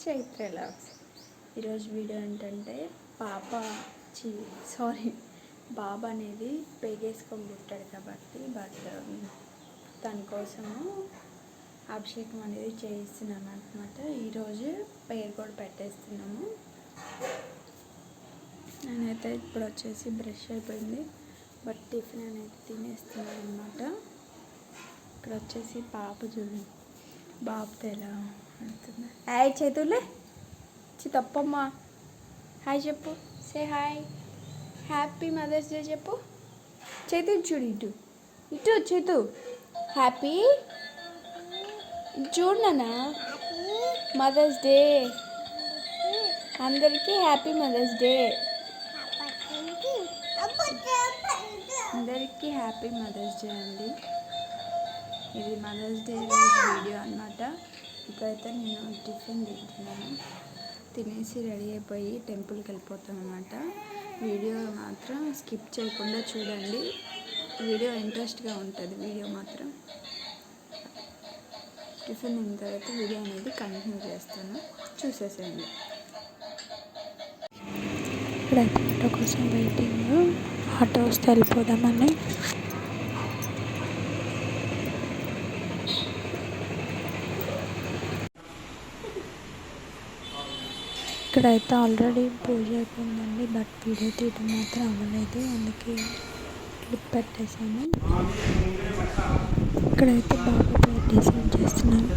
Chaitra logs. ఈరోజు video ఏంటంటే బాబు అనేది పేగేసుకొని పుట్టాడు కాబట్టి దానికోసము అభిషేకం అనేది చేయిస్తున్నాము అనమాట. ఈరోజు పేరు కూడా పెట్టేస్తున్నాము. నేనైతే ఇప్పుడు వచ్చేసి బ్రష్ అయిపోయింది, బట్ టిఫిన్ అనేది తినేస్తున్నాను అనమాట. ఇక్కడ వచ్చేసి పాప చూడండి, బాబుతో ఎలా అంటున్నా. హాయ్ చేతులే తప్పమ్మ, హాయ్ చెప్పు, say hi, happy mother's day చెప్పు. చేతు చూడు, ఇటు ఇటు చేతు, హ్యాపీ చూడనా, మదర్స్ డే అందరికీ, హ్యాపీ మదర్స్ డే అందరికీ, హ్యాపీ మదర్స్ డే అండి. ఇది మదర్స్ డే రోజు వీడియో అనమాట. ఇప్పుడైతే నేను టిఫిన్ తింటున్నాను, తినేసి రెడీ అయిపోయి టెంపుల్కి వెళ్ళిపోతాను అనమాట. వీడియో మాత్రం స్కిప్ చేయకుండా చూడండి, వీడియో ఇంట్రెస్ట్గా ఉంటుంది. వీడియో మాత్రం టిఫిన్ తిన్న తర్వాత వీడియో అనేది కంటిన్యూ చేస్తాను, చూసేసేయండి. ఇక్కడ ఆటో కోసం వెయిటింగ్, ఆటో వస్తే వెళ్ళిపోదామని. ఇక్కడైతే ఆల్రెడీ పూజ అయిపోయిందండి, బట్ వీడియో తీయడం మాత్రం అవ్వలేదు, అందుకే క్లిప్ పెట్టేశాను. ఇక్కడైతే బాగా డిజైన్ చేస్తున్నాను.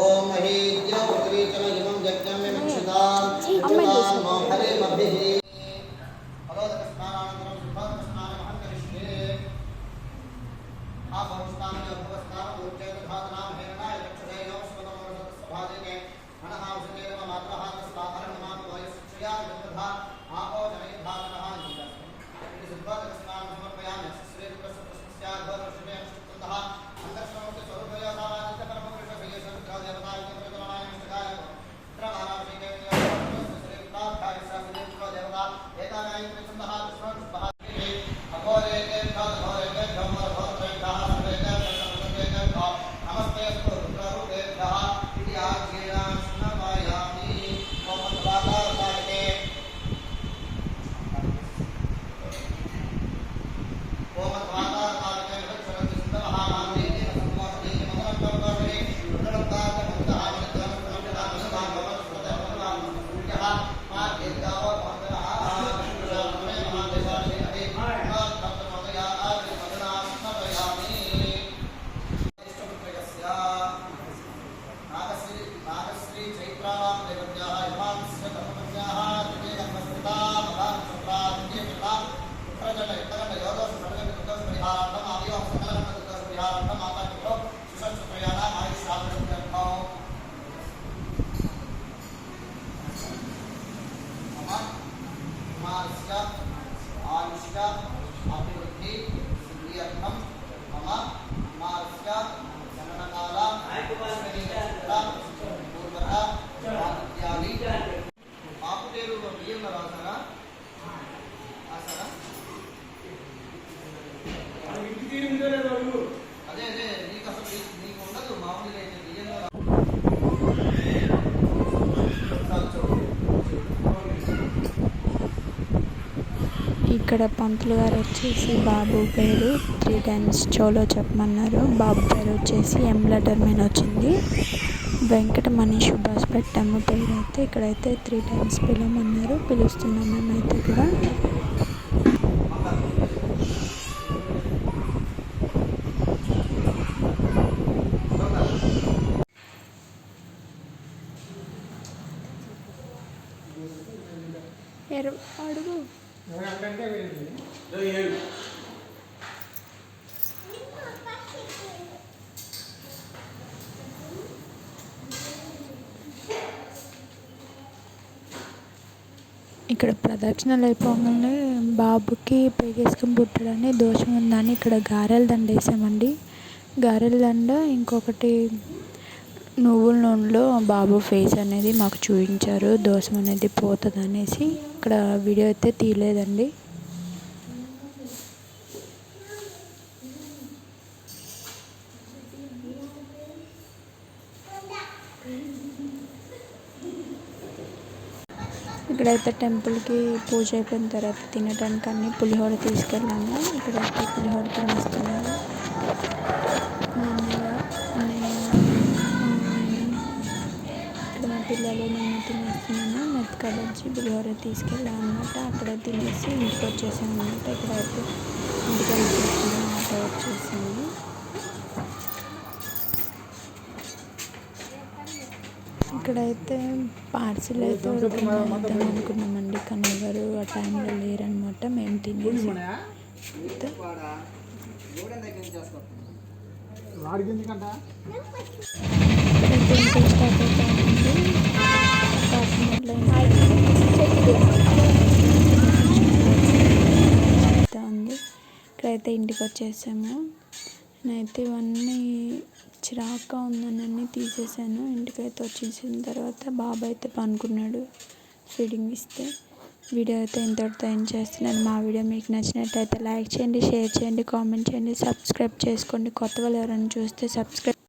ओम महेज्य उत्रीचन इमं यज्ञं विमुक्षितां हरे मभिः अरोधक स्नानानन्तरं शुभं स्नानमहं करिष्ये आपस्नान भवस्नान पूज्यत धातनां हेरणाय रक्षते नमस्कृतं सभाजिके मनः औषधे नमः मात्रः तस्मात् नमः वयस्या गन्धः आपो जनैर्धारणः इति शुभं स्नानं समर्पयामि श्री प्रसन्नस्यार्थ वर्षे अष्टन्तः अंतस्मृत स्वरूपया सामान्य परम अभिवृद्धि सिद्ध्यर्थम मम मार्स्य जननकाला पूर्वः आदित्यादि आपुटेरु बिయ్యం రాసారా ఆసరా అది ఇంటి తీరు ఉందో లేదో అదే నీకు అసలు నీకు ఉండదు మామూలుగా అయితే బియ్యంలో ఇక్కడ పంతులు గారు వచ్చేసి బాబు పేరు 3 times చోలో చెప్పమన్నారు. బాబు పేరు వచ్చేసి ఎం లెటర్ మీద వచ్చింది, వెంకటమణి సుభాష్ పెట్టాము పేరు అయితే. ఇక్కడైతే 3 times పిలవమన్నారు, పిలుస్తున్నాం మేమైతే కూడా. అడుగు ఇక్కడ ప్రదక్షిణలు అయిపోగానే బాబుకి పేగేసుకుని పుట్టడని దోషం ఉందని ఇక్కడ గారెల దండ వేసామండి. గారెల దండ ఇంకొకటి నువ్వుల నూనెలో బాబు ఫేస్ అనేది మాకు చూపించారు, దోషం అనేది పోతుంది అనేసి. ఇక్కడ వీడియో అయితే తీయలేదండి. ఇక్కడైతే టెంపుల్కి పూజ అయిపోయిన తర్వాత తినడానికి అన్ని పులిహోర తీసుకెళ్ళాము. ఇక్కడైతే పులిహోర తినేస్తున్నాను. ఇక్కడ మా పిల్లలు నేను తినేస్తున్నాను. మెత్తగా వచ్చి పులిహోర తీసుకెళ్ళాను అనమాట. అక్కడ తినేసి ఇంటికి వచ్చేసాను అనమాట. ఇక్కడైతే ఇంటికి వెళ్ళిపోతున్నాను. ఆటో వచ్చేసింది. ఇక్కడైతే పార్సిల్ అయితే ఇద్దాం అనుకున్నామండి, కానీ ఎవరు ఆ టైంలో లేరనమాట. మేము తినేసి ఉంది. ఇక్కడైతే ఇంటికి వచ్చేసాము. నేనైతే ఇవన్నీ చిరాగ్గా ఉందని తీసేసాను. ఇంటికైతే వచ్చేసిన తర్వాత బాబు అయితే పనుకున్నాడు ఫీడింగ్ ఇస్తే. వీడియో అయితే ఇంతటితో ఎండ్ చేస్తున్నాను. మా వీడియో మీకు నచ్చినట్టయితే లైక్ చేయండి, షేర్ చేయండి, కామెంట్ చేయండి, సబ్స్క్రైబ్ చేసుకోండి. కొత్త వాళ్ళు ఎవరైనా చూస్తే సబ్స్క్రైబ్